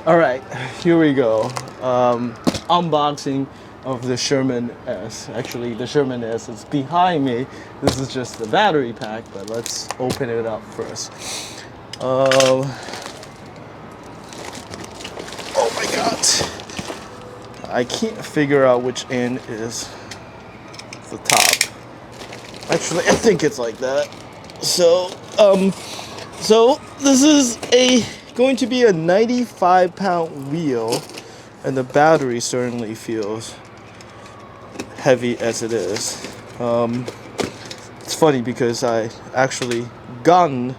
All right, here we go. Unboxing of the Sherman S. Actually, the Sherman S is behind me. This is just the battery pack, but let's open it up first. Oh my god. I can't figure out which end is the top. Actually, I think it's like that. So this is going to be a 95-pound wheel, and the battery certainly feels heavy as it is. It's funny because I actually gotten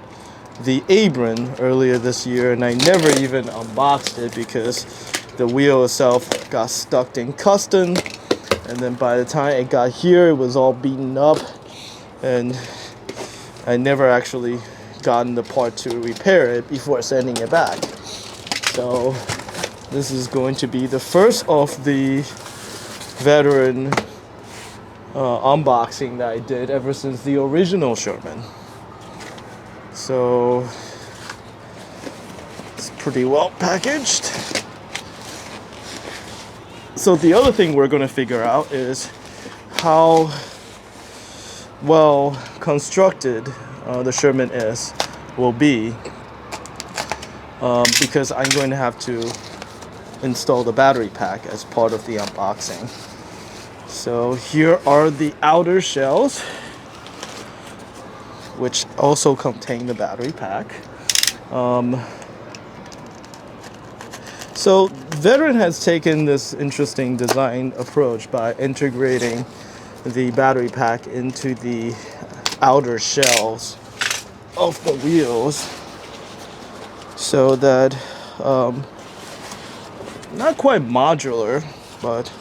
the Abram earlier this year, and I never even unboxed it because the wheel itself got stuck in custom, and then by the time it got here, it was all beaten up, and I never actually gotten the part to repair it before sending it back. So this is going to be the first of the veteran unboxing that I did ever since the original Sherman. So it's pretty well packaged. So the other thing we're going to figure out is how well constructed the Sherman S will be, because I'm going to have to install the battery pack as part of the unboxing. So here are the outer shells, which also contain the battery pack. So Veteran has taken this interesting design approach by integrating the battery pack into the outer shells of the wheels, so that not quite modular, but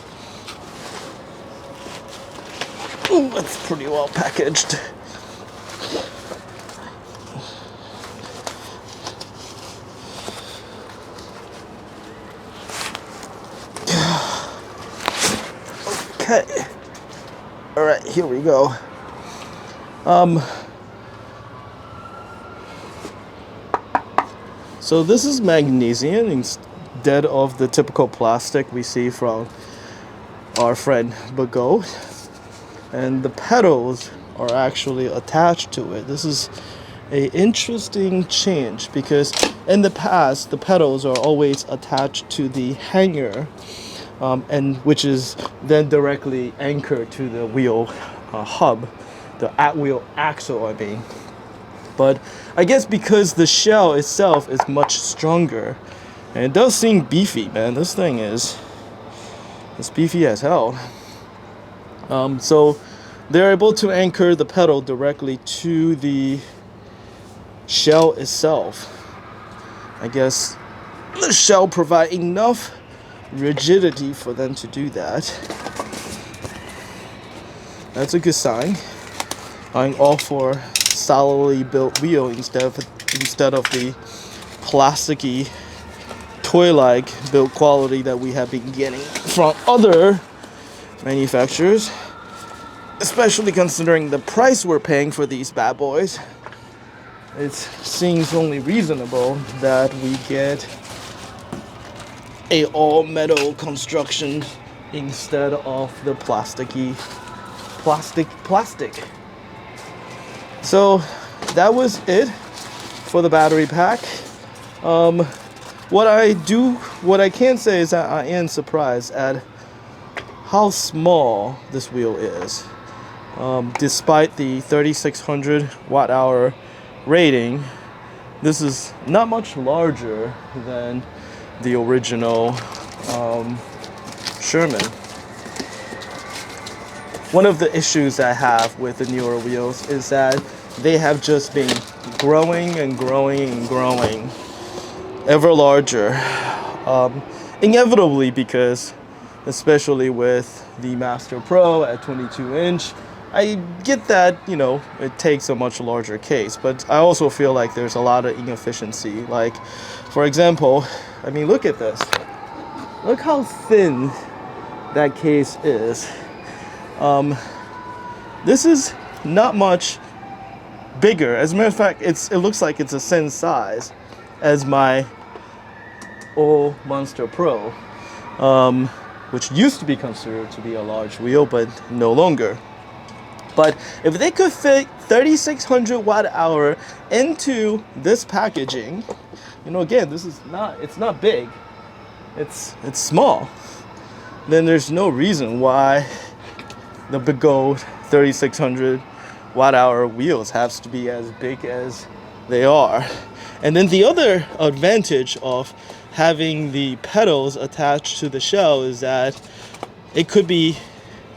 it's pretty well packaged. Okay, all right, here we go. So this is magnesium instead of the typical plastic we see from our friend Bagot, and the pedals are actually attached to it. This is a interesting change because in the past the pedals are always attached to the hanger, and which is then directly anchored to the wheel hub, the wheel axle, I mean. But I guess because the shell itself is much stronger, and it does seem beefy, man. This thing is, it's beefy as hell. So they're able to anchor the pedal directly to the shell itself. I guess the shell provide enough rigidity for them to do that. That's a good sign. I'm all for solidly built wheel instead of the plasticky toy-like build quality that we have been getting from other manufacturers, especially considering the price we're paying for these bad boys. It seems only reasonable that we get a all metal construction instead of the plastic. So that was it for the battery pack. What I can say is that I am surprised at how small this wheel is. Despite the 3600 watt hour rating, this is not much larger than the original Sherman. One of the issues I have with the newer wheels is that they have just been growing and growing and growing, ever larger. Inevitably, because especially with the Master Pro at 22-inch, I get that, it takes a much larger case, but I also feel like there's a lot of inefficiency. Like, for example, I mean, look at this. Look how thin that case is. This is not much bigger. As a matter of fact, it looks like it's the same size as my XO Monster Pro, which used to be considered to be a large wheel, but no longer. But if they could fit 3,600 watt-hour into this packaging, you know, again, it's not big, it's small, then there's no reason why the Beggo 3,600 watt-hour wheels has to be as big as they are. And then the other advantage of having the pedals attached to the shell is that it could be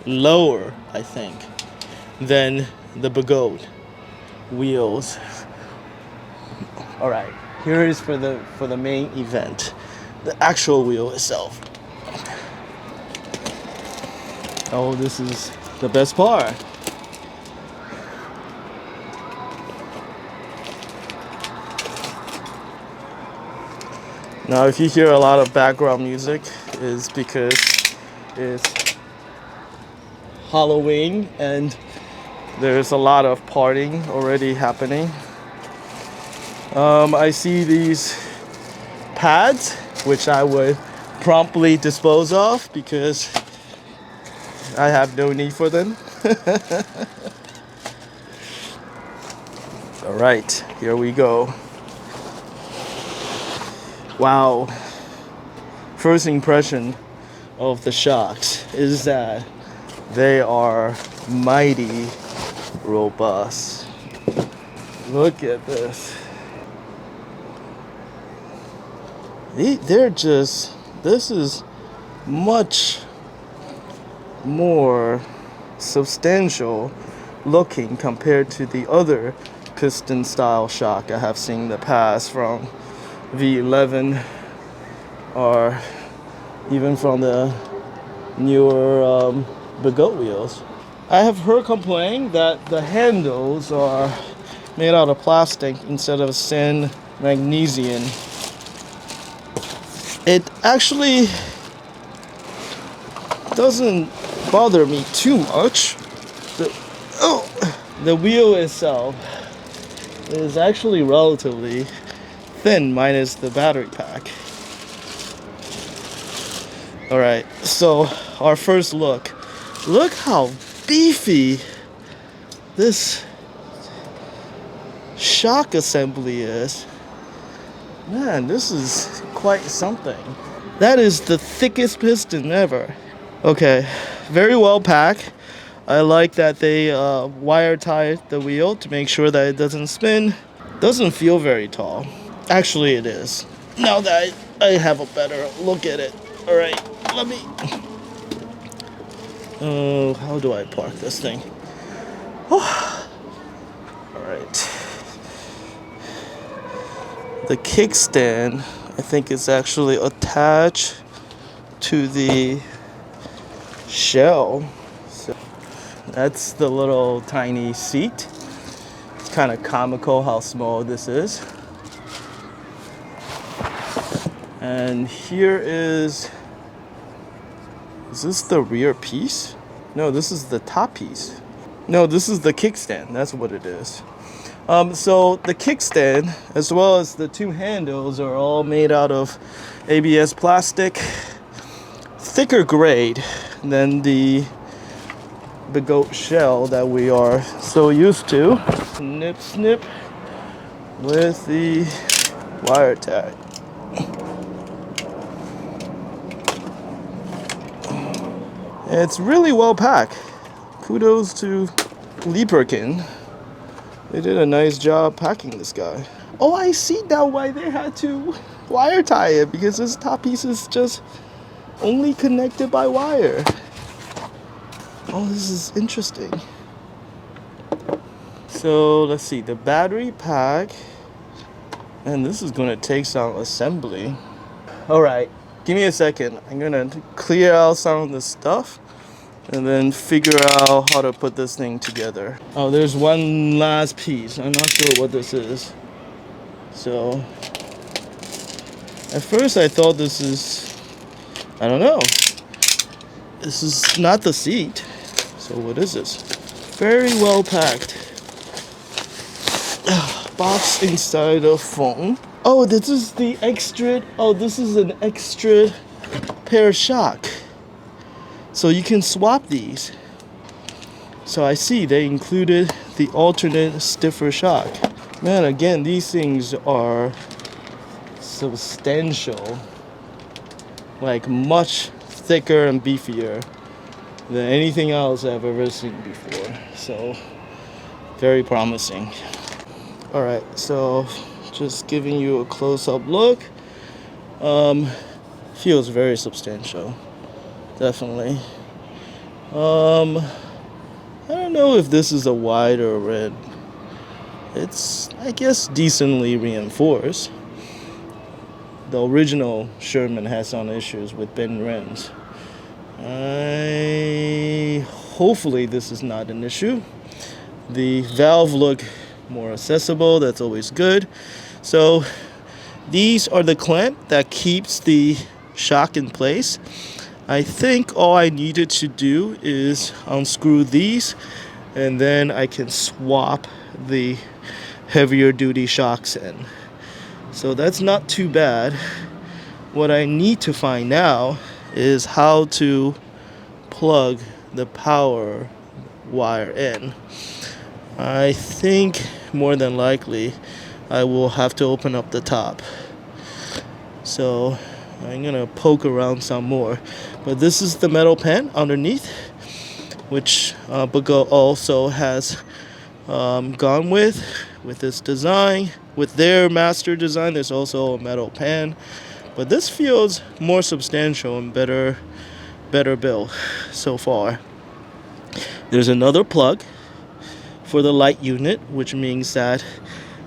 lower, I think, than the Beggo wheels. All right, here is for the main event, the actual wheel itself. Oh, this is the best part. Now, if you hear a lot of background music, is because it's Halloween and there's a lot of partying already happening. I see these pads, which I would promptly dispose of because I have no need for them. All right, here we go. Wow. First impression of the shocks is that they are mighty robust. Look at this. This is much more substantial looking compared to the other piston style shock I have seen in the past from V11 or even from the newer Beggo wheels. I have heard complain that the handles are made out of plastic instead of thin magnesium. It actually doesn't bother me too much. The wheel itself is actually relatively thin minus the battery pack. All right, so our first look how beefy this shock assembly is. Man, this is quite something. That is the thickest piston ever. Okay, very well packed. I like that they wire tied the wheel to make sure that it doesn't spin. Doesn't feel very tall. Actually, it is. Now that I have a better look at it. All right, let me. Oh, how do I park this thing? Oh. All right. The kickstand, I think, is actually attached to the shell. So that's the little tiny seat. It's kind of comical how small this is. And here is this the rear piece? No, this is the top piece. No, this is the kickstand. That's what it is. So the kickstand, as well as the two handles, are all made out of ABS plastic, thicker grade than the goat shell that we are so used to. Snip, snip with the wire tag. It's really well packed. Kudos to Lieberkin. They did a nice job packing this guy. Oh, I see now why they had to wire tie it, because this top piece is just only connected by wire. Oh, this is interesting. So let's see, the battery pack, and this is gonna take some assembly. All right, give me a second. I'm gonna clear out some of the stuff and then figure out how to put this thing together. Oh, there's one last piece. I'm not sure what this is. So at first I thought this is, I don't know. This is not the seat. So what is this? Very well packed. Box inside of foam. Oh, this is the extra. Oh, this is an extra pair shock. So you can swap these. So I see they included the alternate stiffer shock. Man, again, these things are substantial. Like much thicker and beefier than anything else I've ever seen before. So very promising. Alright, so just giving you a close-up look. Feels very substantial. Definitely. I don't know if this is a white or a red. It's, I guess, decently reinforced. The original Sherman has some issues with bend rims. Hopefully this is not an issue. The valve look more accessible. That's always good. So these are the clamp that keeps the shock in place. I think all I needed to do is unscrew these, and then I can swap the heavier duty shocks in. So that's not too bad. What I need to find now is how to plug the power wire in. I think more than likely I will have to open up the top. So I'm gonna poke around some more. But this is the metal pen underneath, which Bago also has gone with this design. With their master design, there's also a metal pen. But this feels more substantial and better built so far. There's another plug for the light unit, which means that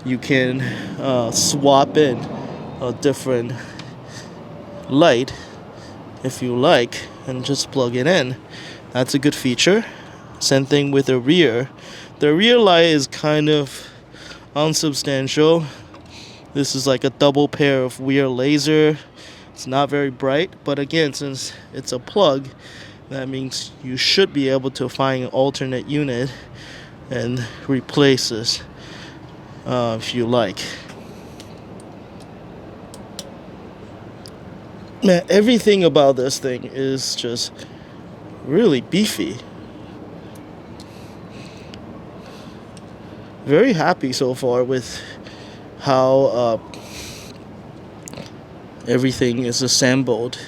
you can swap in a different light if you like and just plug it in. That's a good feature. Same thing with the rear. The rear light is kind of unsubstantial. This is like a double pair of rear laser. It's not very bright, but again, since it's a plug, that means you should be able to find an alternate unit and replace this if you like. Man, everything about this thing is just really beefy. Very happy so far with how everything is assembled.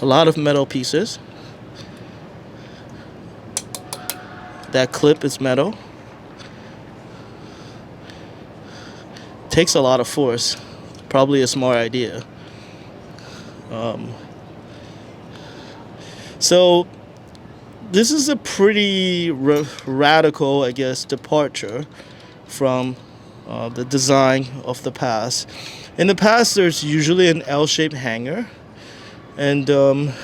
A lot of metal pieces. That clip is metal. Takes a lot of force. Probably a smart idea. So this is a pretty radical, I guess, departure from the design of the past. In the past, there's usually an L-shaped hanger and a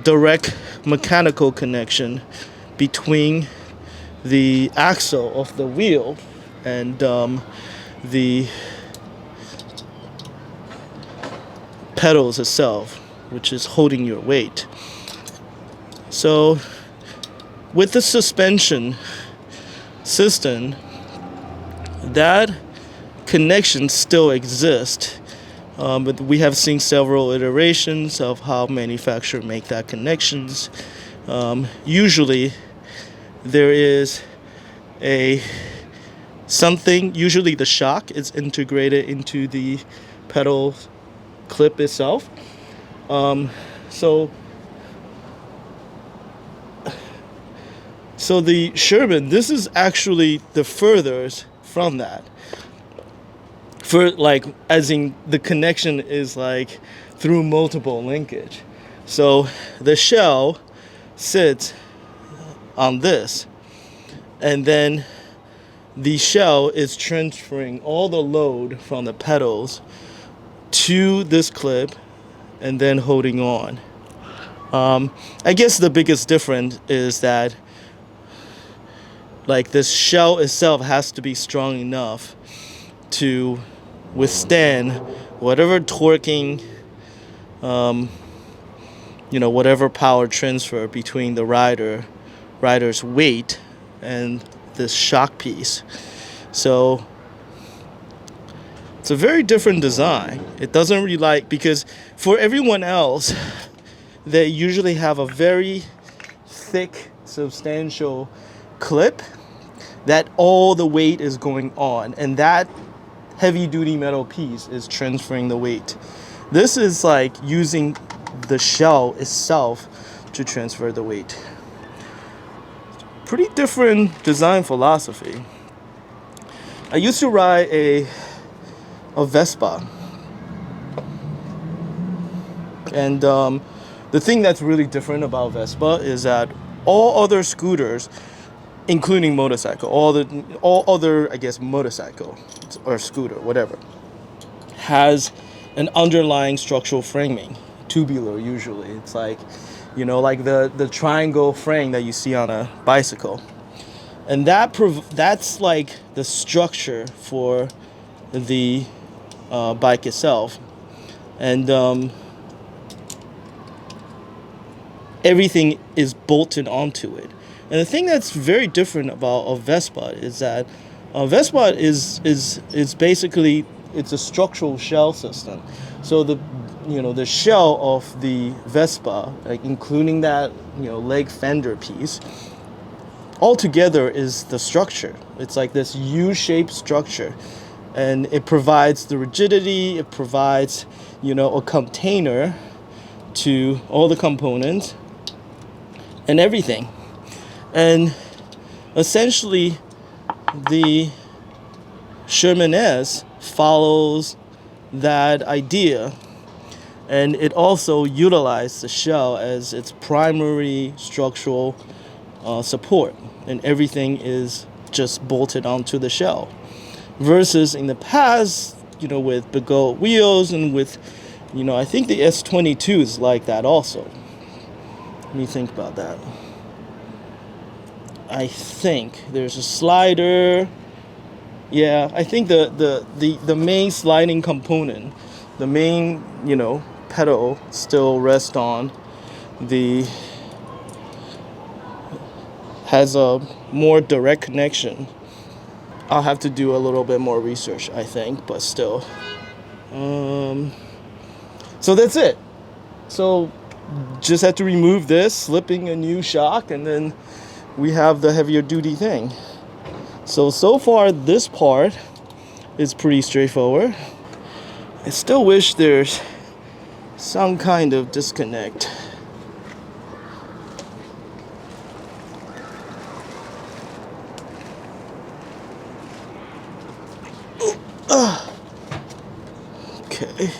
direct mechanical connection between the axle of the wheel and the pedals itself, which is holding your weight. So with the suspension system, that connection still exists, but we have seen several iterations of how manufacturers make that connections. Usually there is usually the shock is integrated into the pedal clip itself. So the Sherman, this is actually the furthest from that. For like, as in the connection is like through multiple linkage. So the shell sits on this, and then the shell is transferring all the load from the pedals to this clip and then holding on. I guess the biggest difference is that like this shell itself has to be strong enough to withstand whatever torquing, whatever power transfer between the rider's weight and this shock piece. So it's a very different design. It doesn't rely, because for everyone else, they usually have a very thick, substantial clip that all the weight is going on, and that heavy duty metal piece is transferring the weight. This is like using the shell itself to transfer the weight. Pretty different design philosophy. I used to ride a Vespa, and the thing that's really different about Vespa is that all other scooters, including motorcycle, all other, I guess, motorcycle or scooter, whatever, has an underlying structural framing, tubular usually. It's like, like the triangle frame that you see on a bicycle, and that's like the structure for the bike itself, and everything is bolted onto it. And the thing that's very different about a Vespa is that a Vespa is basically, it's a structural shell system. So the shell of the Vespa, like including that leg fender piece, altogether is the structure. It's like this U-shaped structure, and it provides the rigidity. It provides a container to all the components and everything. And essentially, the Sherman S follows that idea, and it also utilizes the shell as its primary structural support, and everything is just bolted onto the shell. Versus in the past, with Begode wheels and with, I think the S22 is like that also. Let me think about that. I think there's a slider. Yeah, I think the main sliding component, the main, pedal still rests on has a more direct connection. I'll have to do a little bit more research, I think, but still. So that's it. So just have to remove this, slipping a new shock, and then we have the heavier duty thing. So far this part is pretty straightforward. I still wish there's some kind of disconnect. Okay.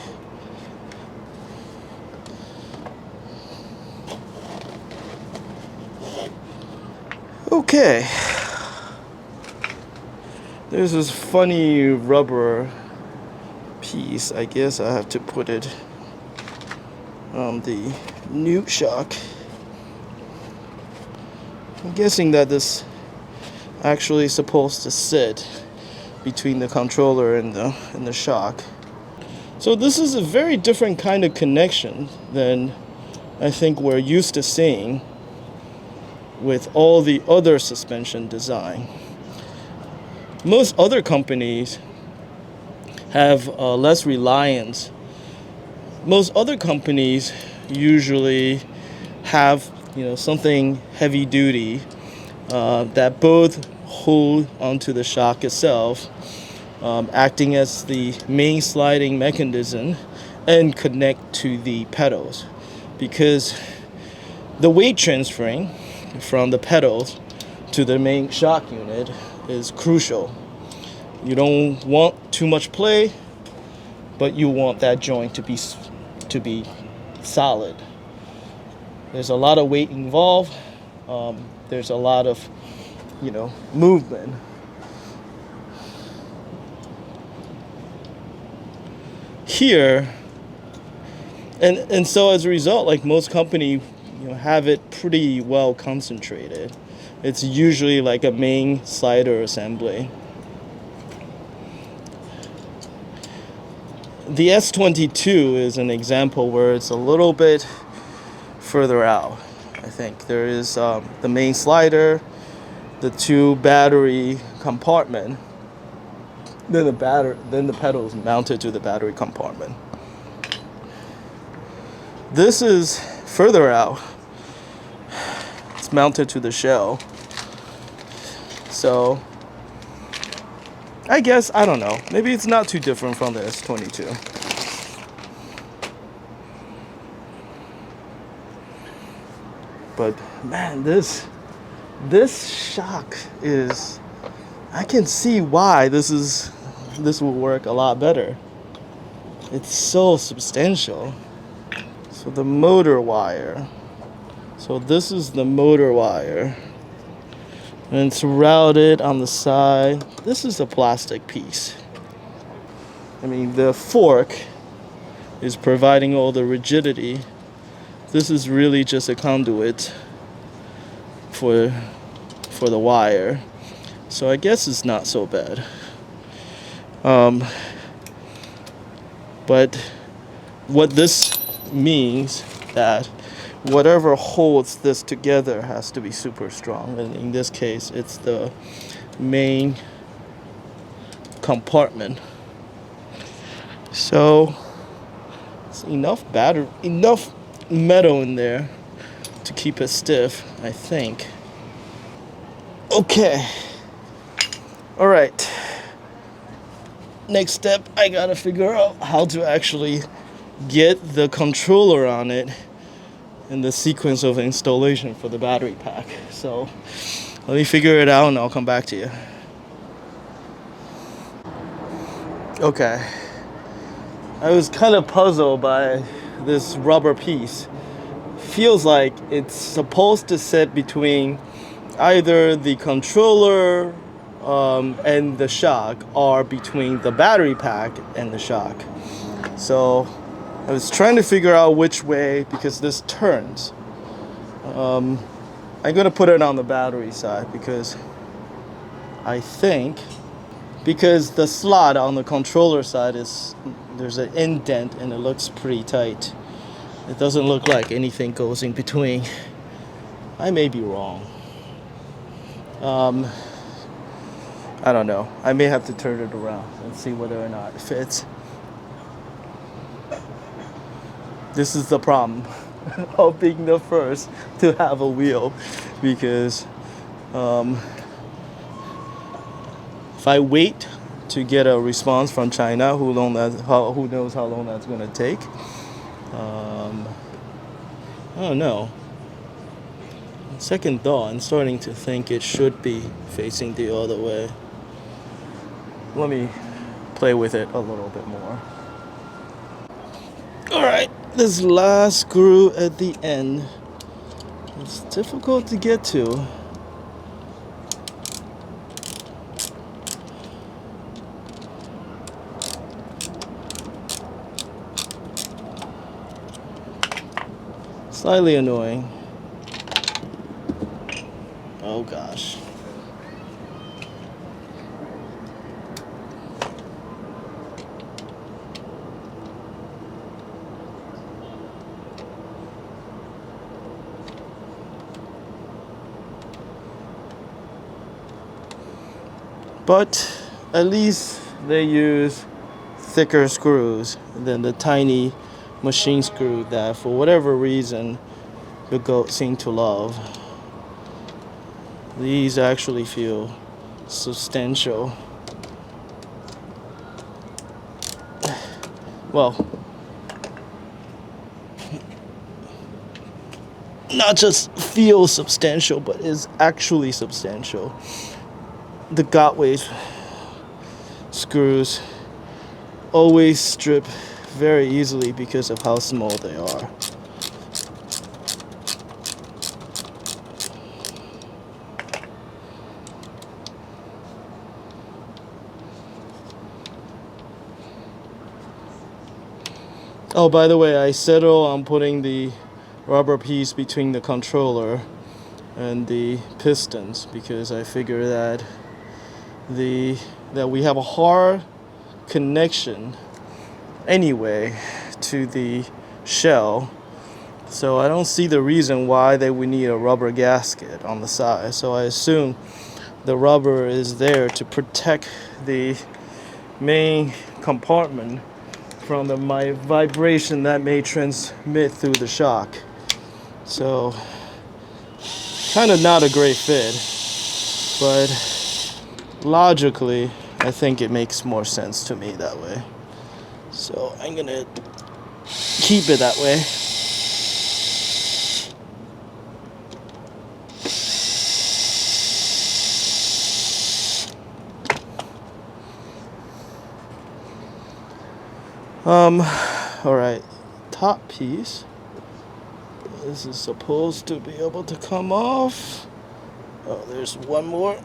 Okay. There's this funny rubber piece. I guess I have to put it on the new shock. I'm guessing that this actually is supposed to sit between the controller and the shock. So this is a very different kind of connection than I think we're used to seeing with all the other suspension design. Most other companies have less reliance. Most other companies usually have something heavy duty that both hold onto the shock itself, acting as the main sliding mechanism, and connect to the pedals, because the weight transferring from the pedals to the main shock unit is crucial. You don't want too much play, but you want that joint to be solid. There's a lot of weight involved. There's a lot of movement. Here, and so as a result, like most companies have it pretty well concentrated. It's usually like a main slider assembly. The S22 is an example where it's a little bit further out. I think there is the main slider, the two battery compartment, then the pedals mounted to the battery compartment. This is further out. It's mounted to the shell. So I guess, I don't know, maybe it's not too different from the S22. But man, this shock is, I can see why this will work a lot better. It's so substantial. So the motor wire. So this is the motor wire. And it's routed on the side. This is a plastic piece. I mean, the fork is providing all the rigidity. This is really just a conduit for the wire. So I guess it's not so bad. But what this means that whatever holds this together has to be super strong, and in this case it's the main compartment. So it's enough metal in there to keep it stiff, I think. Okay, all right, next step, I gotta figure out how to actually get the controller on it in the sequence of installation for the battery pack. So let me figure it out and I'll come back to you. Okay, I was kind of puzzled by this rubber piece. Feels like it's supposed to sit between either the controller and the shock, or between the battery pack and the shock. So I was trying to figure out which way, because this turns. I'm gonna put it on the battery side because I think, because the slot on the controller side there's an indent and it looks pretty tight. It doesn't look like anything goes in between. I may be wrong. I don't know. I may have to turn it around and see whether or not it fits. This is the problem of being the first to have a wheel, because if I wait to get a response from China, who knows how long that's going to take. I don't know. Second thought, I'm starting to think it should be facing the other way. Let me play with it a little bit more. Alright, this last screw at the end, it's difficult to get to. Slightly annoying. Oh gosh. But at least they use thicker screws than the tiny machine screw that, for whatever reason, the goat seem to love. These actually feel substantial. Well, not just feel substantial, but is actually substantial. The Gotway screws always strip very easily because of how small they are. Oh, by the way, I settled on putting the rubber piece between the controller and the pistons because I figure that we have a hard connection anyway to the shell, so I don't see the reason why they would need a rubber gasket on the side. So I assume the rubber is there to protect the main compartment from the vibration that may transmit through the shock. So, kind of not a great fit, but logically, I think it makes more sense to me that way. So I'm gonna keep it that way. All right, top piece. This is supposed to be able to come off. Oh, there's one more.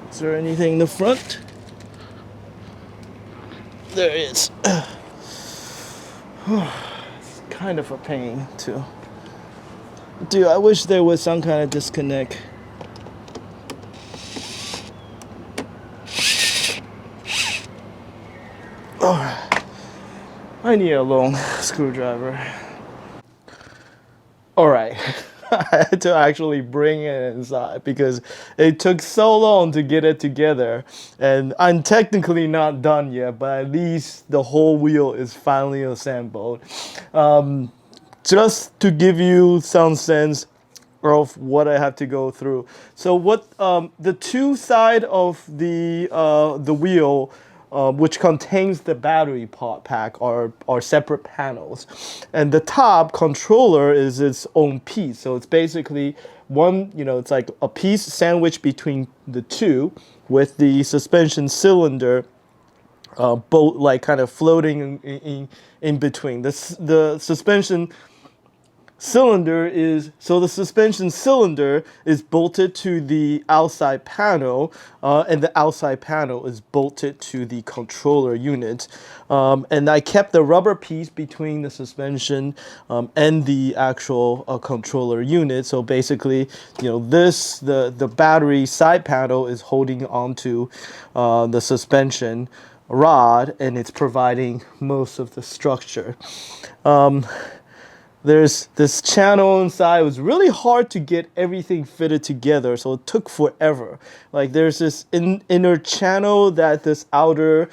Is there anything in the front? There is. It's kind of a pain to do. I wish there was some kind of disconnect. Oh, I need a long screwdriver. All right. I had to actually bring it inside because it took so long to get it together, and I'm technically not done yet, but at least the whole wheel is finally assembled. Just to give you some sense of what I have to go through. So what the two side of the wheel, which contains the battery pack, are separate panels, and the top controller is its own piece. So it's basically one, it's like a piece sandwiched between the two, with the suspension cylinder both like kind of floating in between. The suspension cylinder the suspension cylinder is bolted to the outside panel, and the outside panel is bolted to the controller unit. And I kept the rubber piece between the suspension and the actual controller unit. So basically, the battery side panel is holding onto the suspension rod, and it's providing most of the structure. There's this channel inside. It was really hard to get everything fitted together, so it took forever. Like there's this inner channel that this outer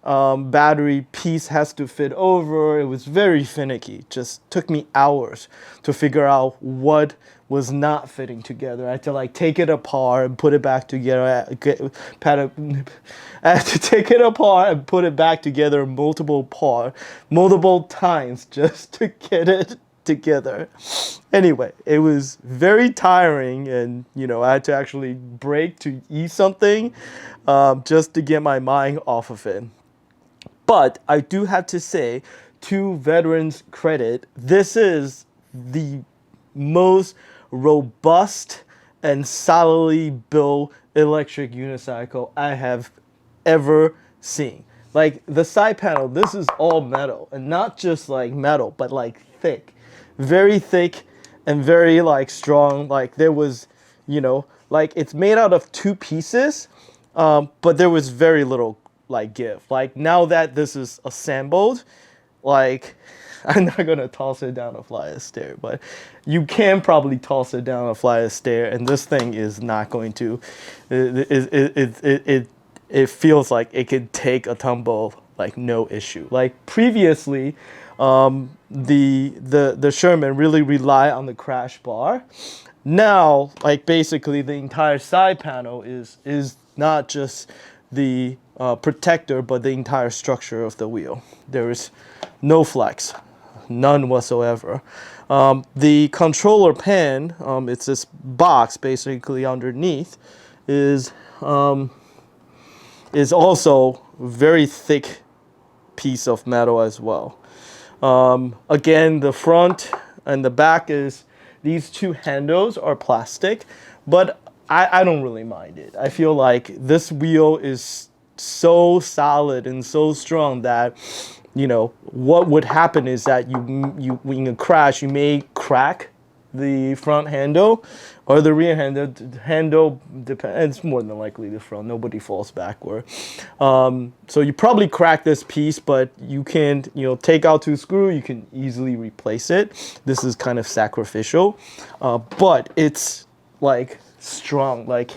battery piece has to fit over. It was very finicky. Just took me hours to figure out what was not fitting together. I had to like take it apart and put it back together. I had to take it apart and put it back together multiple times just to get it together. Anyway, it was very tiring, and I had to actually break to eat something just to get my mind off of it. But I do have to say, to veterans' credit, this is the most robust and solidly built electric unicycle I have ever seen. Like the side panel, this is all metal, and not just like metal, but like thick, very thick and very like strong. Like there was, like it's made out of two pieces, but there was very little like give. Like now that this is assembled, like I'm not gonna toss it down a flight of stair, but you can probably toss it down a flight of stair, and this thing is not going to. It feels like it could take a tumble like no issue. Like previously, the Sherman really relied on the crash bar. Now, like basically the entire side panel is not just the protector, but the entire structure of the wheel. There is no flex, none whatsoever. The controller pan, it's this box basically underneath, is also very thick piece of metal as well. Again, the front and the back these two handles are plastic, but I don't really mind it. I feel like this wheel is so solid and so strong that, what would happen is that you when you crash, you may crack the front handle or the rear handle depends. It's more than likely the front. Nobody falls backward. So you probably crack this piece, but you can, take out 2 screws. You can easily replace it. This is kind of sacrificial, but it's like strong. Like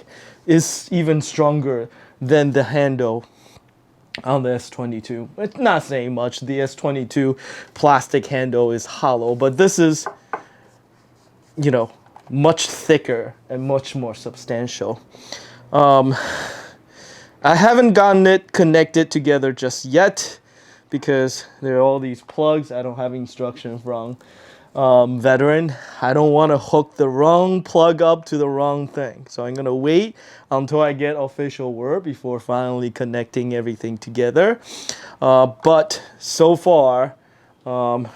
it's even stronger than the handle on the S22. It's not saying much. The S22 plastic handle is hollow, but this is, much thicker and much more substantial. I haven't gotten it connected together just yet because there are all these plugs. I don't have instructions from veteran. I don't want to hook the wrong plug up to the wrong thing. So I'm going to wait until I get official word before finally connecting everything together. But so far, the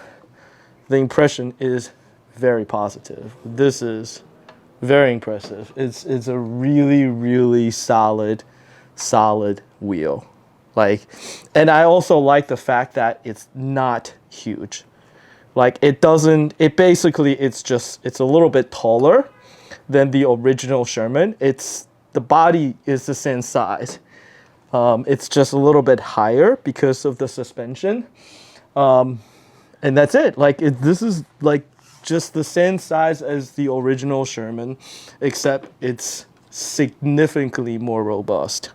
impression is very positive. This is very impressive. It's a really, really solid wheel. And I also like the fact that it's not huge. Like it's a little bit taller than the original Sherman. The body is the same size. It's just a little bit higher because of the suspension. And that's it. This is like just the same size as the original Sherman, except it's significantly more robust.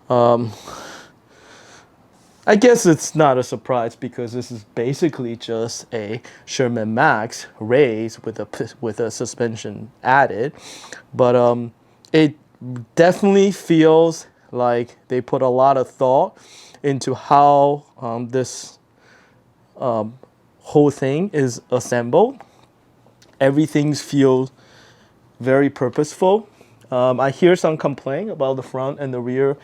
I guess it's not a surprise because this is basically just a Sherman Max raised with a suspension added, but it definitely feels like they put a lot of thought into how this whole thing is assembled. Everything feels very purposeful. I hear some complaint about the front and the rear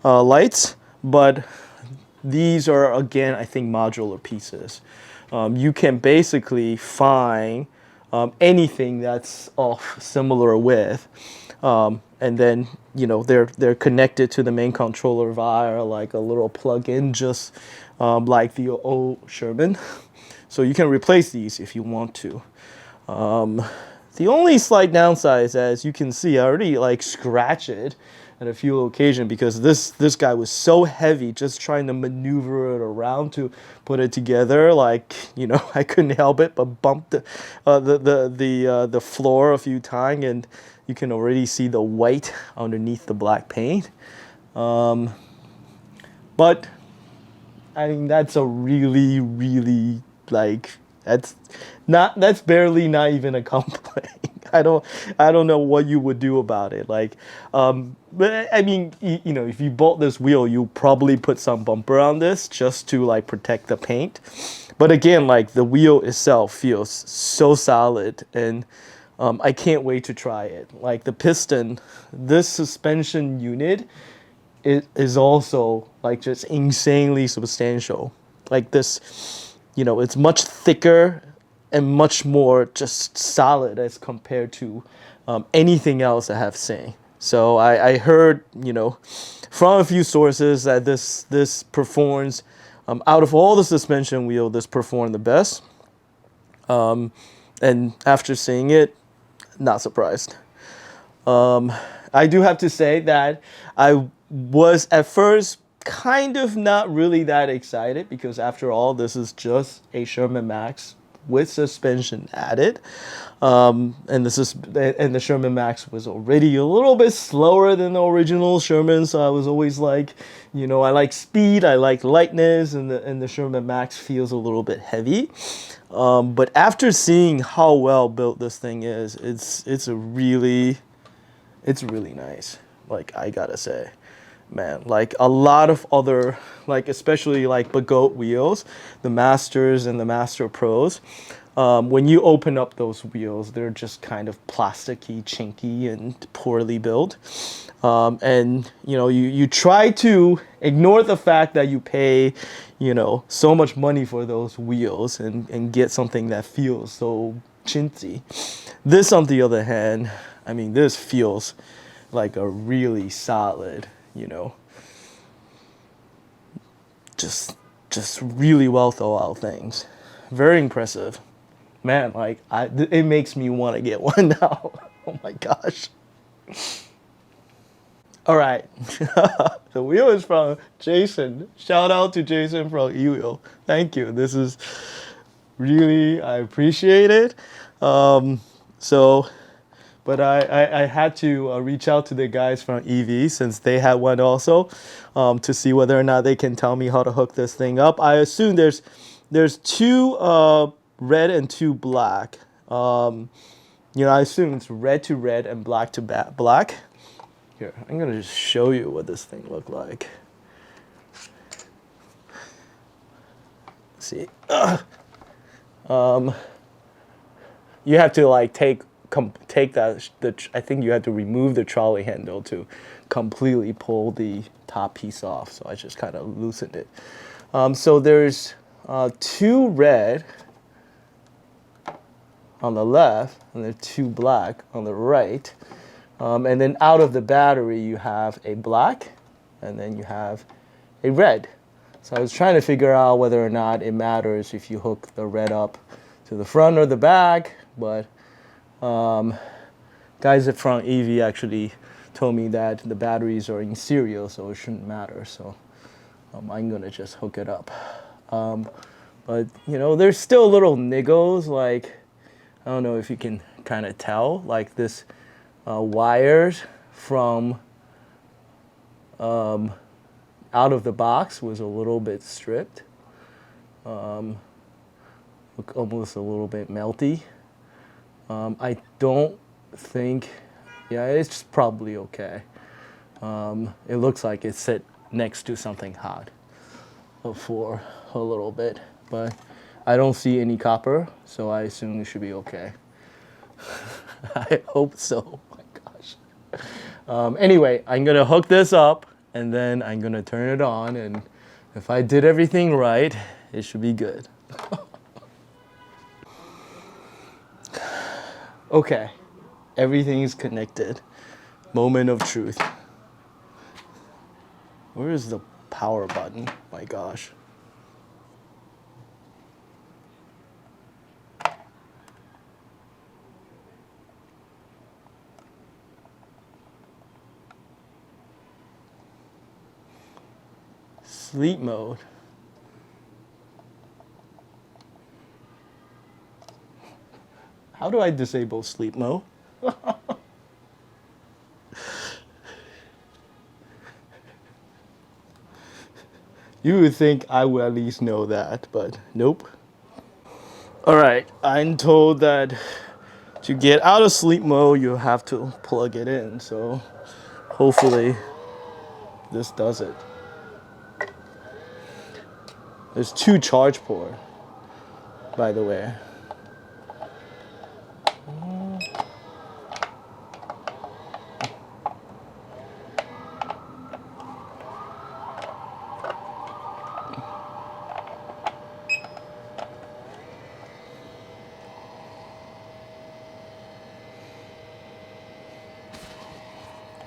lights, but these are, again, I think, modular pieces. You can basically find anything that's of similar width, and then they're connected to the main controller via like a little plug-in, just like the old Sherman. So you can replace these if you want to. The only slight downside is, as you can see, I already scratch it at a few occasions because this guy was so heavy, just trying to maneuver it around to put it together. I couldn't help it but bump the floor a few times, and you can already see the white underneath the black paint. But I mean, that's a really, really that's barely not even a complaint. I don't know what you would do about it. But I mean, if you bought this wheel, you probably put some bumper on this just to protect the paint. But again, the wheel itself feels so solid, and I can't wait to try it. The piston, this suspension unit, it is also just insanely substantial. It's much thicker and much more just solid as compared to anything else I have seen. So I heard, from a few sources that this performs, out of all the suspension wheel, this performed the best. And after seeing it, not surprised. I do have to say that I was at first kind of not really that excited because after all, this is just a Sherman Max with suspension added, and the Sherman Max was already a little bit slower than the original Sherman, so I was always I like speed, I like lightness, and the Sherman Max feels a little bit heavy. But after seeing how well built this thing is, it's really nice. I gotta say, man, a lot of other, especially Bagoat wheels, the Masters and the Master Pros, when you open up those wheels, they're just kind of plasticky, chinky, and poorly built. And you try to ignore the fact that you pay, so much money for those wheels and get something that feels so chintzy. This, on the other hand, I mean, this feels like a really solid, just really well thought out things. Very impressive. Man, like it makes me want to get one now. Oh my gosh. All right. The wheel is from Jason. Shout out to Jason from eWheel. Thank you. This is really, I appreciate it. So, but I had to reach out to the guys from EV since they had one also, to see whether or not they can tell me how to hook this thing up. I assume there's two red and two black. I assume it's red to red and black to black. Here, I'm gonna just show you what this thing looked like. Let's see. You have to like take that. I think you have to remove the trolley handle to completely pull the top piece off. So I just kind of loosened it. So there's two red on the left, and there's two black on the right. And then out of the battery, you have a black, and then you have a red. So I was trying to figure out whether or not it matters if you hook the red up to the front or the back, but guys from EV actually told me that the batteries are in serial, so it shouldn't matter. So I'm gonna just hook it up. But there's still little niggles, like I don't know if you can kind of tell, like this wires from out of the box was a little bit stripped, look almost a little bit melty. I don't think, yeah, it's probably okay. It looks like it sit next to something hot for a little bit, but I don't see any copper, so I assume it should be okay. I hope so. Oh my gosh. Anyway, I'm gonna hook this up and then I'm gonna turn it on, and if I did everything right, it should be good. Okay, everything is connected. Moment of truth. Where is the power button? My gosh. Sleep mode. How do I disable sleep mode? You would think I would at least know that, but nope. All right, I'm told that to get out of sleep mode, you have to plug it in. So hopefully this does it. There's two charge ports, by the way.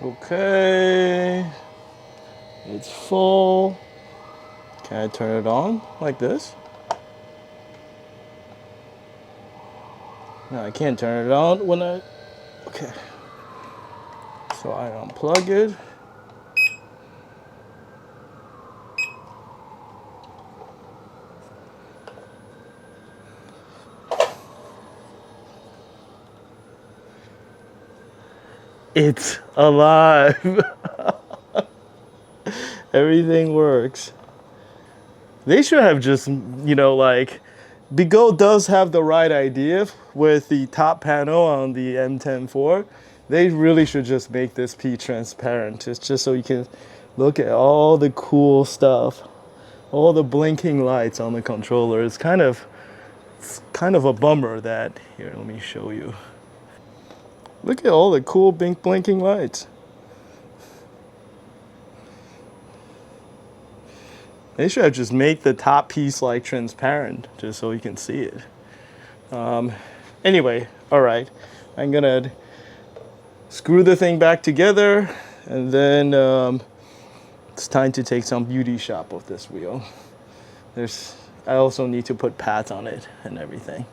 Okay, it's full. Can I turn it on like this? No, I can't turn it on when I, okay. So I unplug it. It's alive. Everything works. They should have just, like, Bigot does have the right idea with the top panel on the M10-4. They really should just make this P transparent. It's just so you can look at all the cool stuff, all the blinking lights on the controller. It's kind of a bummer that, here, let me show you. Look at all the cool blinking lights. They should have just made the top piece like transparent, just so you can see it. Anyway, all right. I'm gonna screw the thing back together, and then it's time to take some beauty shop of this wheel. I also need to put pads on it and everything.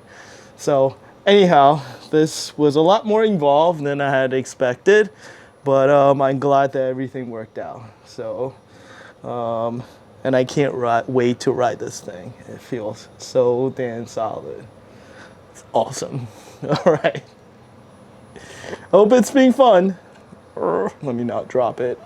So anyhow, this was a lot more involved than I had expected, but I'm glad that everything worked out. So, and I can't wait to ride this thing. It feels so damn solid. It's awesome. All right. Hope it's being fun. Let me not drop it.